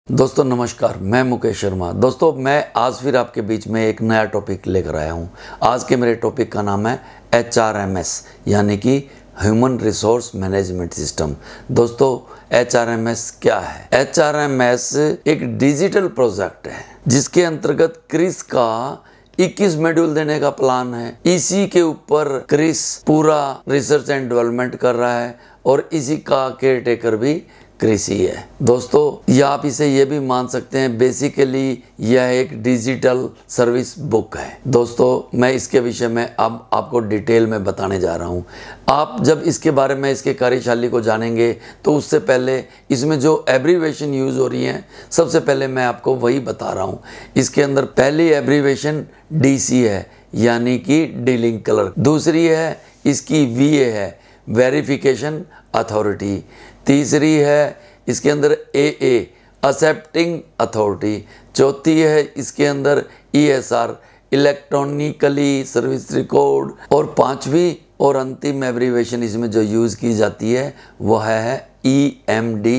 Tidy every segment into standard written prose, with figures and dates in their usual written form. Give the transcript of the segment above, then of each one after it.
दोस्तों नमस्कार, मैं मुकेश शर्मा। दोस्तों मैं आज फिर आपके बीच में एक नया टॉपिक लेकर आया हूं। आज के मेरे टॉपिक का नाम है HRMS यानी कि ह्यूमन रिसोर्स मैनेजमेंट सिस्टम। दोस्तों HRMS क्या है? HRMS एक डिजिटल प्रोजेक्ट है जिसके अंतर्गत क्रिस का 21 मॉड्यूल देने का प्लान है। इसी के ऊपर क्रिस पूरा रिसर्च एंड डेवलपमेंट कर रहा है और इसी का केयर टेकर भी क्रिस ही है। दोस्तों या आप इसे ये भी मान सकते हैं, बेसिकली यह एक डिजिटल सर्विस बुक है। दोस्तों मैं इसके विषय में अब आपको डिटेल में बताने जा रहा हूँ। आप जब इसके बारे में, इसके कार्यशैली को जानेंगे तो उससे पहले इसमें जो एब्रीवेशन यूज़ हो रही हैं, सबसे पहले मैं आपको वही बता रहा हूँ। इसके अंदर पहली एब्रीवेशन DC है यानी कि डीलिंग क्लर्क। दूसरी है इसकी VA है, वेरिफिकेशन अथॉरिटी। तीसरी है इसके अंदर AA, एक्सेप्टिंग अथॉरिटी। चौथी है इसके अंदर ESR, इलेक्ट्रॉनिकली सर्विस रिकॉर्ड। और पांचवी और अंतिम एब्रीवेशन इसमें जो यूज़ की जाती है वह है EMD,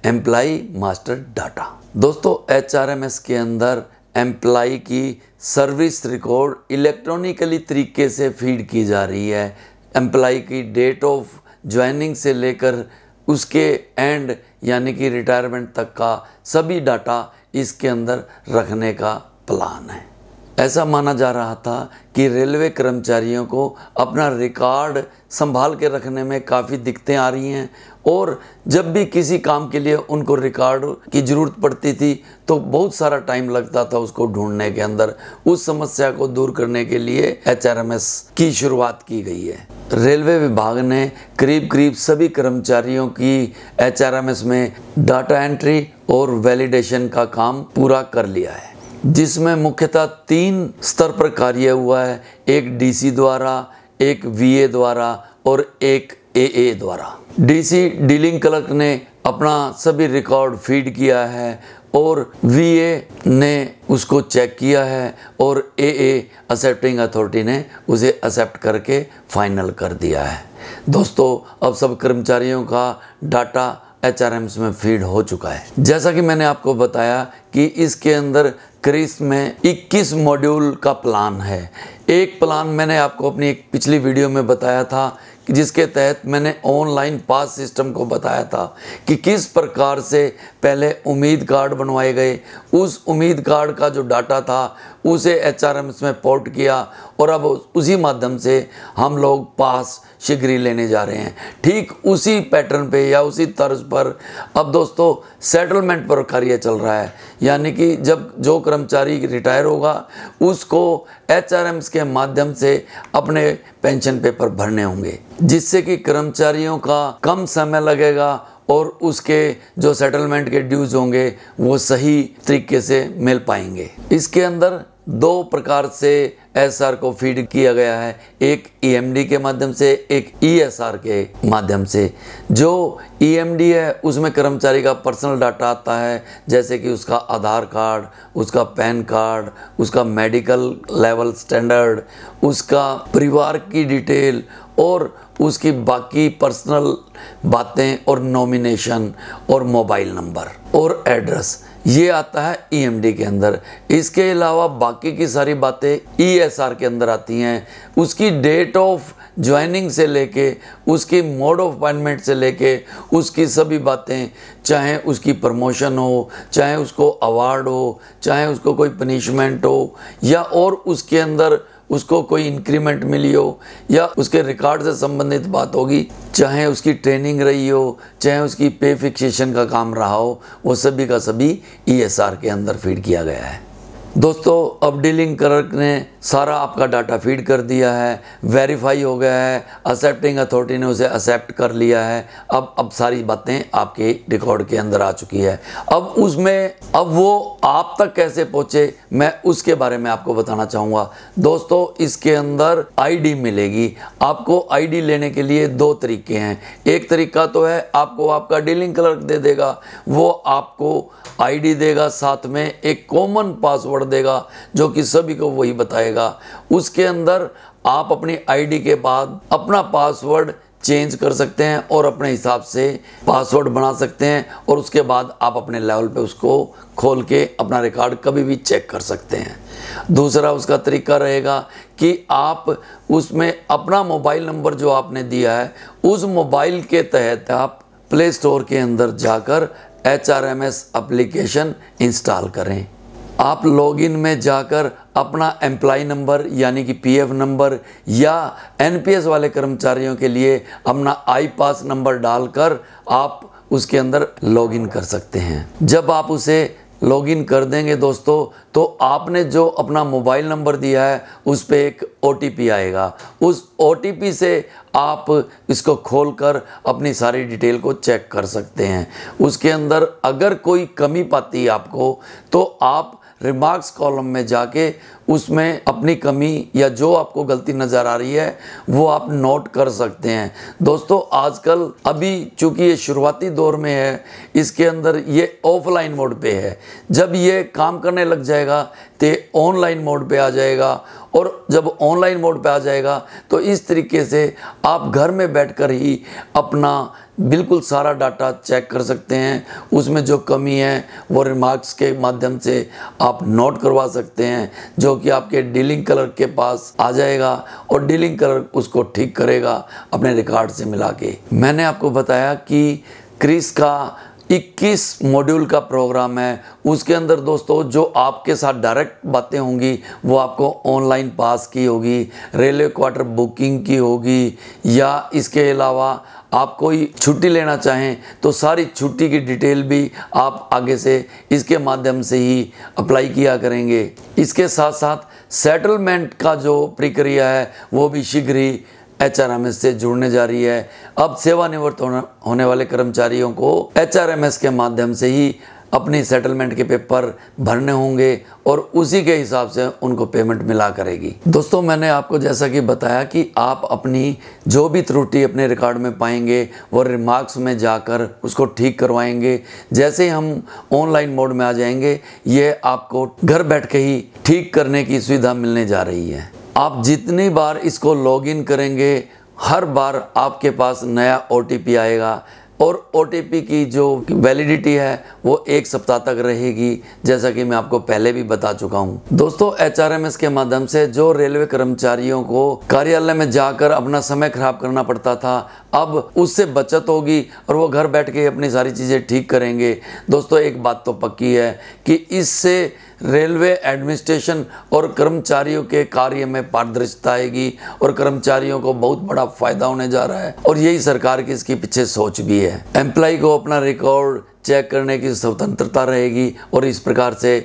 एम्प्लॉय मास्टर डाटा। दोस्तों HRMS के अंदर एम्प्लॉय की सर्विस रिकॉर्ड इलेक्ट्रॉनिकली तरीके से फीड की जा रही है। एम्प्लॉय की डेट ऑफ ज्वाइनिंग से लेकर उसके एंड यानी कि रिटायरमेंट तक का सभी डाटा इसके अंदर रखने का प्लान है। ऐसा माना जा रहा था कि रेलवे कर्मचारियों को अपना रिकॉर्ड संभाल के रखने में काफ़ी दिक्कतें आ रही हैं और जब भी किसी काम के लिए उनको रिकॉर्ड की ज़रूरत पड़ती थी तो बहुत सारा टाइम लगता था उसको ढूंढने के अंदर। उस समस्या को दूर करने के लिए HRMS की शुरुआत की गई है। रेलवे विभाग ने करीब सभी कर्मचारियों की HRMS में डाटा एंट्री और वैलिडेशन का काम पूरा कर लिया है, जिसमें मुख्यतः 3 स्तर पर कार्य हुआ है। एक DC द्वारा, एक VA द्वारा और एक AA द्वारा। DC डीलिंग क्लर्क ने अपना सभी रिकॉर्ड फीड किया है और VA ने उसको चेक किया है और AA एक्सेप्टिंग अथॉरिटी ने उसे एक्सेप्ट करके फाइनल कर दिया है। दोस्तों अब सब कर्मचारियों का डाटा HRMS में फीड हो चुका है। जैसा कि मैंने आपको बताया कि इसके अंदर क्रिस में 21 मॉड्यूल का प्लान है। एक प्लान मैंने आपको अपनी एक पिछली वीडियो में बताया था कि जिसके तहत मैंने ऑनलाइन पास सिस्टम को बताया था कि किस प्रकार से पहले उम्मीद कार्ड बनवाए गए, उस उम्मीद कार्ड का जो डाटा था उसे HRMS में पोर्ट किया और अब उसी माध्यम से हम लोग पास शीघ्र लेने जा रहे हैं। ठीक उसी पैटर्न पे या उसी तर्ज पर अब दोस्तों सेटलमेंट पर कार्य चल रहा है, यानी कि जब जो कर्मचारी रिटायर होगा उसको HRMS के माध्यम से अपने पेंशन पेपर भरने होंगे, जिससे कि कर्मचारियों का कम समय लगेगा और उसके जो सेटलमेंट के ड्यूज होंगे वो सही तरीके से मिल पाएंगे। इसके अंदर 2 प्रकार से SR को फीड किया गया है, एक EMD के माध्यम से, एक ESR के माध्यम से। जो EMD है उसमें कर्मचारी का पर्सनल डाटा आता है, जैसे कि उसका आधार कार्ड, उसका पैन कार्ड, उसका मेडिकल लेवल स्टैंडर्ड, उसका परिवार की डिटेल और उसकी बाकी पर्सनल बातें और नॉमिनेशन और मोबाइल नंबर और एड्रेस, ये आता है EMD के अंदर। इसके अलावा बाकी की सारी बातें ESR के अंदर आती हैं। उसकी डेट ऑफ ज्वाइनिंग से लेके, उसकी मोड ऑफ अपॉइंटमेंट से लेके, उसकी सभी बातें, चाहे उसकी प्रमोशन हो, चाहे उसको अवार्ड हो, चाहे उसको कोई पनिशमेंट हो या और उसके अंदर उसको कोई इंक्रीमेंट मिली हो या उसके रिकॉर्ड से संबंधित बात होगी, चाहे उसकी ट्रेनिंग रही हो, चाहे उसकी पे फिक्सेशन का काम रहा हो, वो सभी का सभी ESR के अंदर फीड किया गया है। दोस्तों अब डीलिंग क्लर्क ने सारा आपका डाटा फीड कर दिया है, वेरीफाई हो गया है, एक्सेप्टिंग अथॉरिटी ने उसे एक्सेप्ट कर लिया है। अब सारी बातें आपके रिकॉर्ड के अंदर आ चुकी है। अब वो आप तक कैसे पहुँचे मैं उसके बारे में आपको बताना चाहूँगा। दोस्तों इसके अंदर ID मिलेगी। आपको ID लेने के लिए 2 तरीके हैं। एक तरीका तो है आपको आपका डीलिंग क्लर्क दे देगा, वो आपको ID देगा, साथ में एक कॉमन पासवर्ड देगा जो कि सभी को वही बताएगा। उसके अंदर आप अपनी ID के बाद अपना पासवर्ड चेंज कर सकते हैं और अपने हिसाब से पासवर्ड बना सकते हैं और उसके बाद आप अपने लेवल पे उसको खोल के अपना रिकॉर्ड कभी भी चेक कर सकते हैं। दूसरा उसका तरीका रहेगा कि आप उसमें अपना मोबाइल नंबर जो आपने दिया है उस मोबाइल के तहत आप प्ले स्टोर के अंदर जाकर HRMS एप्लीकेशन इंस्टॉल करें। आप लॉगिन में जाकर अपना एम्प्लॉय नंबर यानी कि PF नंबर या NPS वाले कर्मचारियों के लिए अपना iPass नंबर डालकर आप उसके अंदर लॉगिन कर सकते हैं। जब आप उसे लॉगिन कर देंगे दोस्तों तो आपने जो अपना मोबाइल नंबर दिया है उस पर एक OTP आएगा। उस OTP से आप इसको खोलकर अपनी सारी डिटेल को चेक कर सकते हैं। उसके अंदर अगर कोई कमी पाती है आपको तो आप रिमार्क्स कॉलम में जाके उसमें अपनी कमी या जो आपको गलती नज़र आ रही है वो आप नोट कर सकते हैं। दोस्तों आजकल अभी चूँकि ये शुरुआती दौर में है, इसके अंदर ये ऑफलाइन मोड पे है। जब ये काम करने लग जाएगा तो ऑनलाइन मोड पे आ जाएगा और जब ऑनलाइन मोड पे आ जाएगा तो इस तरीके से आप घर में बैठकर ही अपना बिल्कुल सारा डाटा चेक कर सकते हैं। उसमें जो कमी है वो रिमार्क्स के माध्यम से आप नोट करवा सकते हैं, जो कि आपके डीलिंग कलर के पास आ जाएगा और डीलिंग कलर उसको ठीक करेगा अपने रिकॉर्ड से मिला के। मैंने आपको बताया कि क्रिस का 21 मॉड्यूल का प्रोग्राम है। उसके अंदर दोस्तों जो आपके साथ डायरेक्ट बातें होंगी वो आपको ऑनलाइन पास की होगी, रेलवे क्वार्टर बुकिंग की होगी, या इसके अलावा आप कोई छुट्टी लेना चाहें तो सारी छुट्टी की डिटेल भी आप आगे से इसके माध्यम से ही अप्लाई किया करेंगे। इसके साथ साथ सेटलमेंट का जो प्रक्रिया है वो भी शीघ्र ही HRMS से जुड़ने जा रही है। अब सेवानिवृत्त होने वाले कर्मचारियों को HRMS के माध्यम से ही अपनी सेटलमेंट के पेपर भरने होंगे और उसी के हिसाब से उनको पेमेंट मिला करेगी। दोस्तों मैंने आपको जैसा कि बताया कि आप अपनी जो भी त्रुटि अपने रिकॉर्ड में पाएंगे वो रिमार्क्स में जाकर उसको ठीक करवाएंगे। जैसे हम ऑनलाइन मोड में आ जाएंगे ये आपको घर बैठ के ही ठीक करने की सुविधा मिलने जा रही है। आप जितनी बार इसको लॉगिन करेंगे हर बार आपके पास नया OTP आएगा और OTP की जो वैलिडिटी है वो 1 सप्ताह तक रहेगी, जैसा कि मैं आपको पहले भी बता चुका हूं। दोस्तों HRMS के माध्यम से जो रेलवे कर्मचारियों को कार्यालय में जाकर अपना समय खराब करना पड़ता था अब उससे बचत होगी और वो घर बैठ के अपनी सारी चीज़ें ठीक करेंगे। दोस्तों एक बात तो पक्की है कि इससे रेलवे एडमिनिस्ट्रेशन और कर्मचारियों के कार्य में पारदर्शिता आएगी और कर्मचारियों को बहुत बड़ा फायदा होने जा रहा है और यही सरकार की इसके पीछे सोच भी है। एम्प्लॉय को अपना रिकॉर्ड चेक करने की स्वतंत्रता रहेगी और इस प्रकार से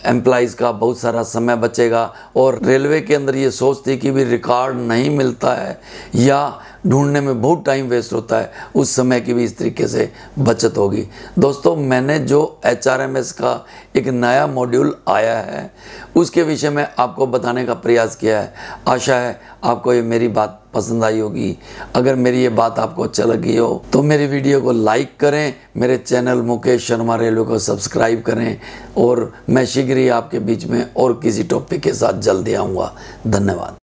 एम्प्लॉइज़ का बहुत सारा समय बचेगा। और रेलवे के अंदर ये सोच थी कि भी रिकॉर्ड नहीं मिलता है या ढूंढने में बहुत टाइम वेस्ट होता है, उस समय की भी इस तरीके से बचत होगी। दोस्तों मैंने जो HRMS का एक नया मॉड्यूल आया है उसके विषय में आपको बताने का प्रयास किया है। आशा है आपको ये मेरी बात पसंद आई होगी। अगर मेरी ये बात आपको अच्छा लगी हो तो मेरी वीडियो को लाइक करें, मेरे चैनल मुकेश शर्मा रेलवे को सब्सक्राइब करें और मैं शीघ्र ही आपके बीच में और किसी टॉपिक के साथ जल्दी आऊँगा। धन्यवाद।